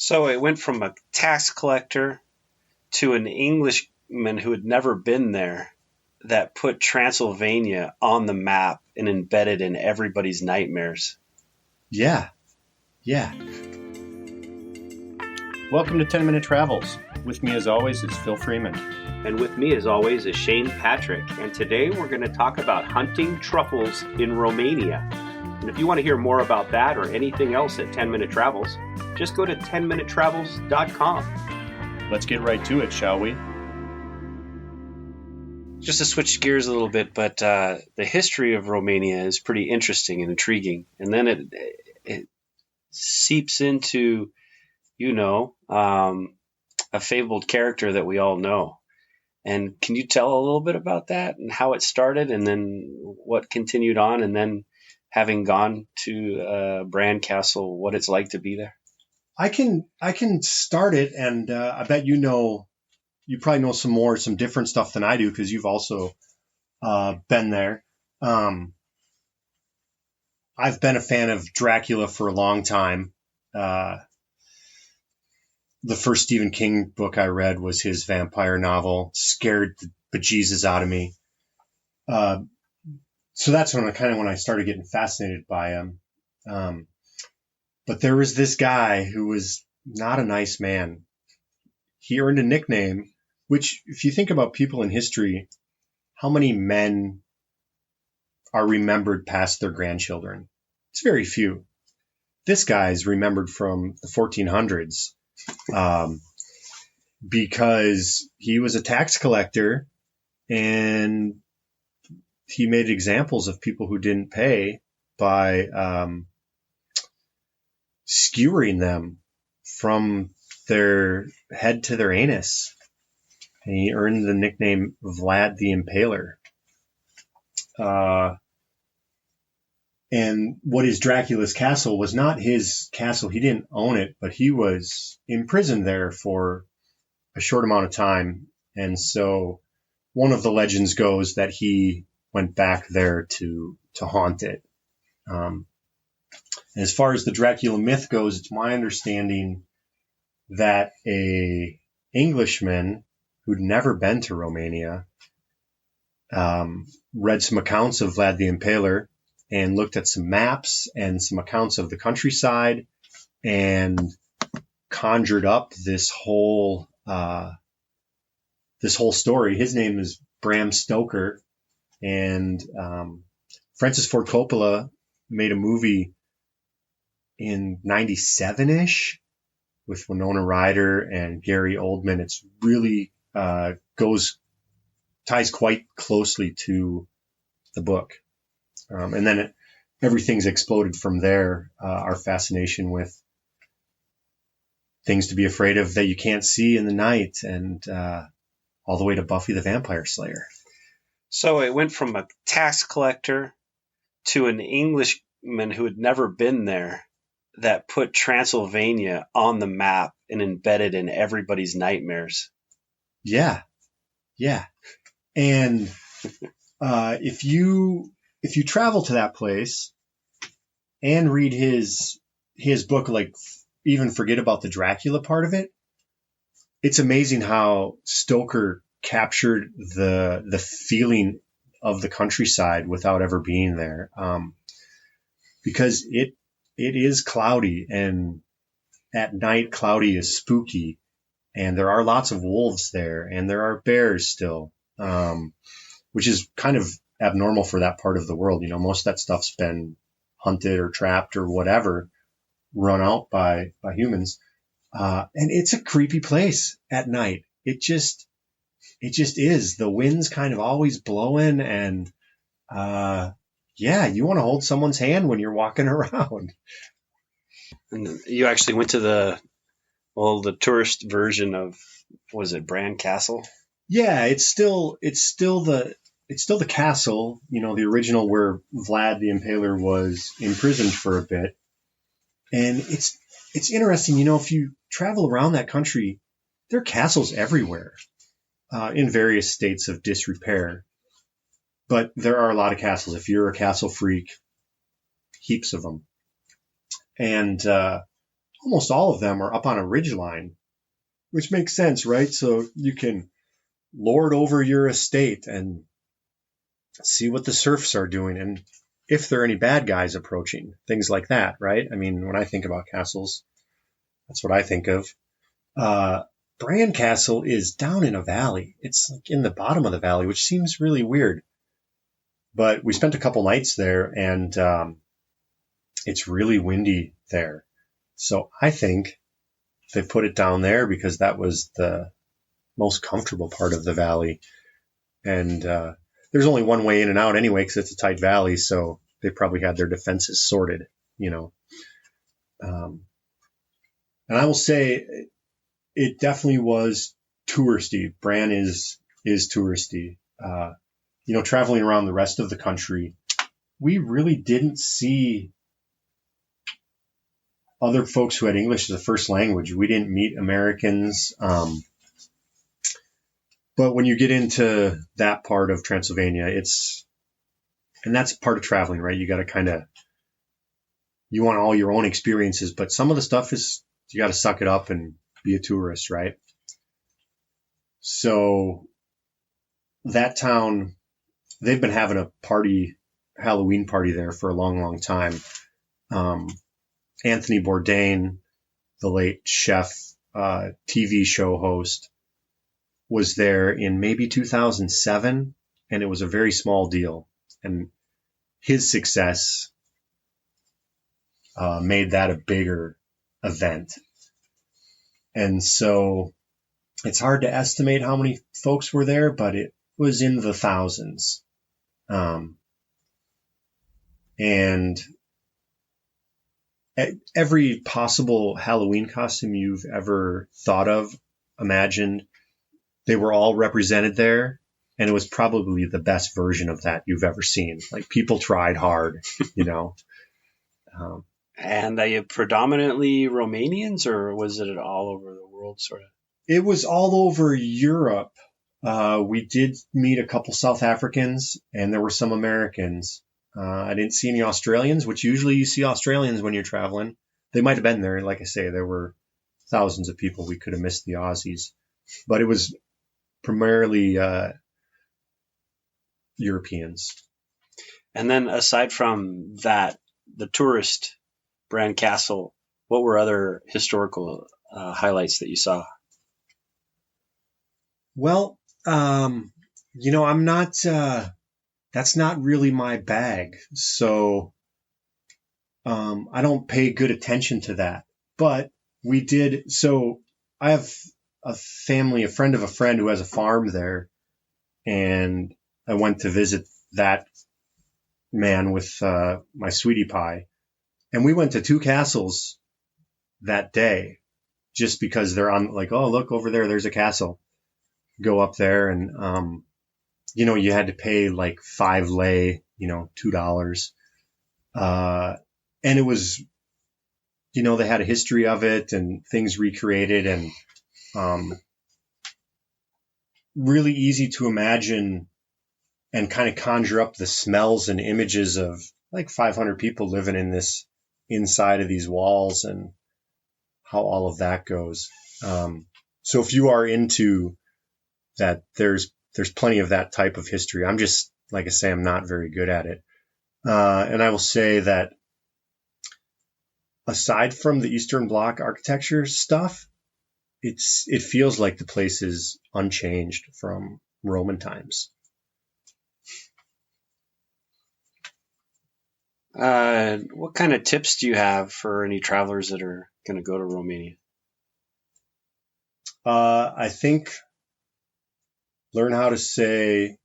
So it went from a tax collector to an Englishman who had never been there that put Transylvania on the map and embedded in everybody's nightmares. Yeah. Welcome to 10 Minute Travels. With me as always is Phil Freeman. And with me as always is Shane Patrick. And today we're going to talk about hunting truffles in Romania. And if you want to hear more about that or anything else at 10 Minute Travels, just go to 10minutetravels.com. Let's get right to it, shall we? Just to switch gears a little bit, but the history of Romania is pretty interesting and intriguing. And then it seeps into, a fabled character that we all know. And can you tell a little bit about that and how it started and then what continued on, and then having gone to Brand Castle, what it's like to be there? I can start it, and I bet you probably know some different stuff than I do because you've also been there. I've been a fan of Dracula for a long time. The first Stephen King book I read was his vampire novel. Scared the bejesus out of me. So that's when I started getting fascinated by him. But there was this guy who was not a nice man. He earned a nickname, which if you think about people in history, how many men are remembered past their grandchildren? It's very few. This guy's remembered from the 1400s because he was a tax collector and he made examples of people who didn't pay by skewering them from their head to their anus. And he earned the nickname Vlad the Impaler. And what is Dracula's castle was not his castle. He didn't own it, but he was imprisoned there for a short amount of time. And so one of the legends goes that he went back there to haunt it. As far as the Dracula myth goes, it's my understanding that a Englishman who'd never been to Romania read some accounts of Vlad the Impaler and looked at some maps and some accounts of the countryside and conjured up this whole story. His name is Bram Stoker, and Francis Ford Coppola made a movie in 97-ish with Winona Ryder and Gary Oldman. It's really ties quite closely to the book. And then everything's exploded from there. Our fascination with things to be afraid of that you can't see in the night, and all the way to Buffy the Vampire Slayer. So it went from a tax collector to an Englishman who had never been there that put Transylvania on the map and embedded in everybody's nightmares. Yeah. And if you travel to that place and read his book, like even forget about the Dracula part of it, it's amazing how Stoker captured the feeling of the countryside without ever being there. Because it is cloudy, and at night cloudy is spooky, and there are lots of wolves there, and there are bears still, which is kind of abnormal for that part of the world. Most of that stuff's been hunted or trapped or whatever, run out by humans. And it's a creepy place at night. It just is. The wind's kind of always blowing, and you want to hold someone's hand when you're walking around. And you actually went to the tourist version of, was it Brand Castle? Yeah, it's still the castle, the original where Vlad the Impaler was imprisoned for a bit. And it's interesting, if you travel around that country, there are castles everywhere, in various states of disrepair. But there are a lot of castles. If you're a castle freak, heaps of them. And almost all of them are up on a ridge line, which makes sense, right? So you can lord over your estate and see what the serfs are doing and if there are any bad guys approaching, things like that, right? I mean, when I think about castles, that's what I think of. Bran Castle is down in a valley. It's like in the bottom of the valley, which seems really weird. But we spent a couple nights there, and it's really windy there. So I think they put it down there because that was the most comfortable part of the valley. And there's only one way in and out anyway because it's a tight valley, so they probably had their defenses sorted, you know. And I will say it definitely was touristy. Bran is touristy. You know, traveling around the rest of the country, we really didn't see other folks who had English as a first language. We didn't meet Americans. But when you get into that part of Transylvania, and that's part of traveling, right? You got to you want all your own experiences, but some of the stuff is, you got to suck it up and be a tourist, right? So that town, they've been having a Halloween party there for a long, long time. Anthony Bourdain, the late chef, TV show host, was there in maybe 2007, and it was a very small deal. And his success made that a bigger event. And so it's hard to estimate how many folks were there, but it was in the thousands. And every possible Halloween costume you've ever thought of, imagined, they were all represented there. And it was probably the best version of that you've ever seen. Like, people tried hard, you know. And are you predominantly Romanians, or was it all over the world, sort of? It was all over Europe. We did meet a couple South Africans, and there were some Americans. I didn't see any Australians, which usually you see Australians when you're traveling. They might have been there. Like I say, there were thousands of people. We could have missed the Aussies. But it was primarily Europeans. And then aside from that, the tourist Bran Castle, what were other historical highlights that you saw? Well, you know, I'm not, that's not really my bag. So I don't pay good attention to that. But we did. So I have a friend of a friend who has a farm there. And I went to visit that man with my sweetie pie. And we went to 2 castles that day just because they're on, like, oh, look over there, there's a castle. Go up there and, you know, you had to pay like 5 lei, you know, $2. And it was, you know, they had a history of it and things recreated and really easy to imagine and kind of conjure up the smells and images of like 500 people living in this inside of these walls and how all of that goes. So if you are into that, there's plenty of that type of history. I'm just, like I say, I'm not very good at it. And I will say that aside from the Eastern Bloc architecture stuff, it feels like the place is unchanged from Roman times. What kind of tips do you have for any travelers that are going to go to Romania? I think learn how to say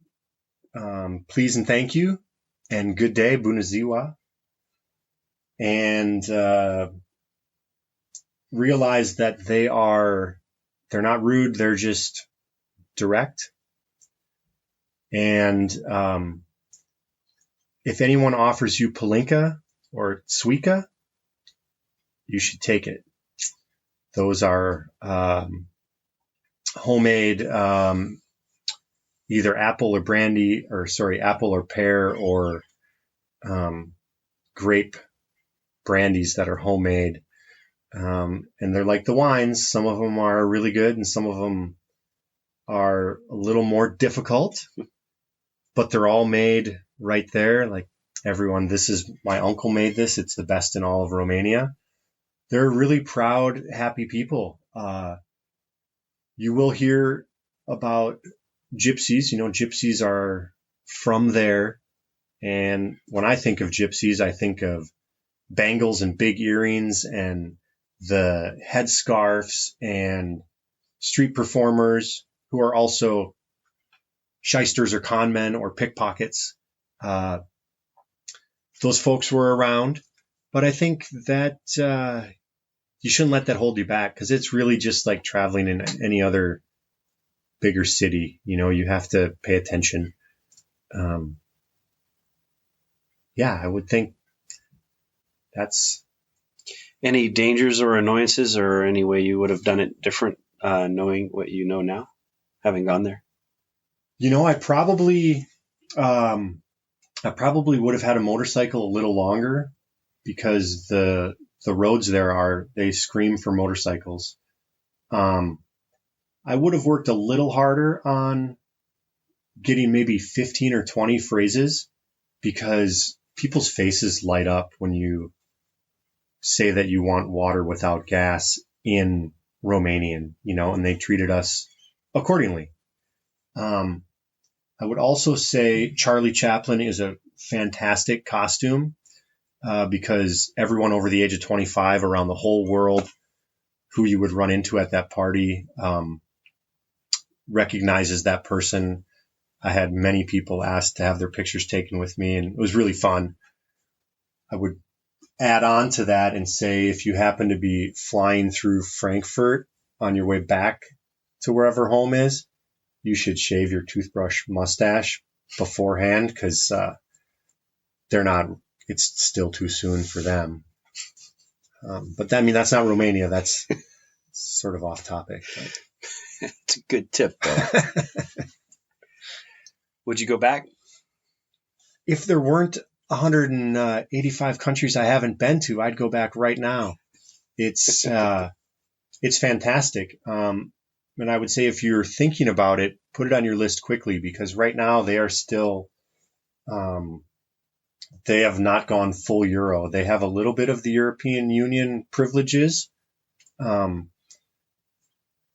please and thank you and good day, bună ziua, and realize that they're not rude, they're just direct. And if anyone offers you palinka or suica, you should take it. Those are homemade either apple or pear or grape brandies that are homemade. And they're like the wines. Some of them are really good and some of them are a little more difficult, but they're all made right there. Like everyone, this is my uncle made this. It's the best in all of Romania. They're really proud, happy people. You will hear about gypsies. Gypsies are from there. And when I think of gypsies, I think of bangles and big earrings and the headscarves and street performers who are also shysters or con men or pickpockets. Those folks were around, but I think that you shouldn't let that hold you back because it's really just like traveling in any other bigger city. You have to pay attention. I would think that's... Any dangers or annoyances or any way you would have done it different, knowing what you know now, having gone there? I probably would have had a motorcycle a little longer because the roads there they scream for motorcycles. I would have worked a little harder on getting maybe 15 or 20 phrases because people's faces light up when you say that you want water without gas in Romanian, and they treated us accordingly. I would also say Charlie Chaplin is a fantastic costume because everyone over the age of 25 around the whole world who you would run into at that party recognizes that person. I had many people ask to have their pictures taken with me, and it was really fun. I would add on to that and say if you happen to be flying through Frankfurt on your way back to wherever home is, you should shave your toothbrush mustache beforehand because it's still too soon for them. But that's not Romania. That's sort of off topic. It's a good tip, though. Would you go back? If there weren't 185 countries I haven't been to, I'd go back right now. It's fantastic. And I would say if you're thinking about it, put it on your list quickly because right now they are still, they have not gone full Euro. They have a little bit of the European Union privileges, but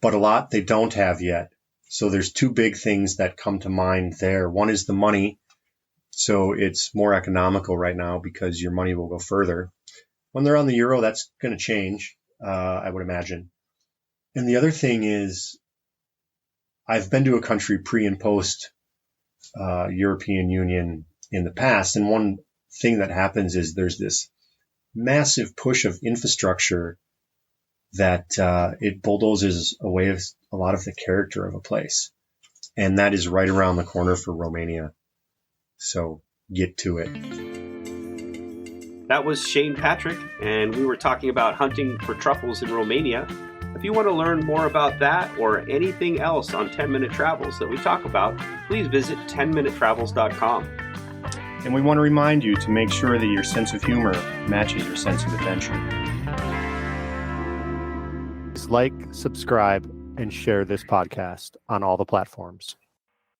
a lot they don't have yet. So there's two big things that come to mind there. One is the money. So it's more economical right now because your money will go further. When they're on the Euro, that's going to change, I would imagine. And the other thing is I've been to a country pre and post European Union in the past. And one thing that happens is there's this massive push of infrastructure that it bulldozes away a lot of the character of a place. And that is right around the corner for Romania. So get to it. That was Shane Patrick, and we were talking about hunting for truffles in Romania. If you want to learn more about that or anything else on 10-Minute Travels that we talk about, please visit 10minutetravels.com. And we want to remind you to make sure that your sense of humor matches your sense of adventure. Please like, subscribe, and share this podcast on all the platforms.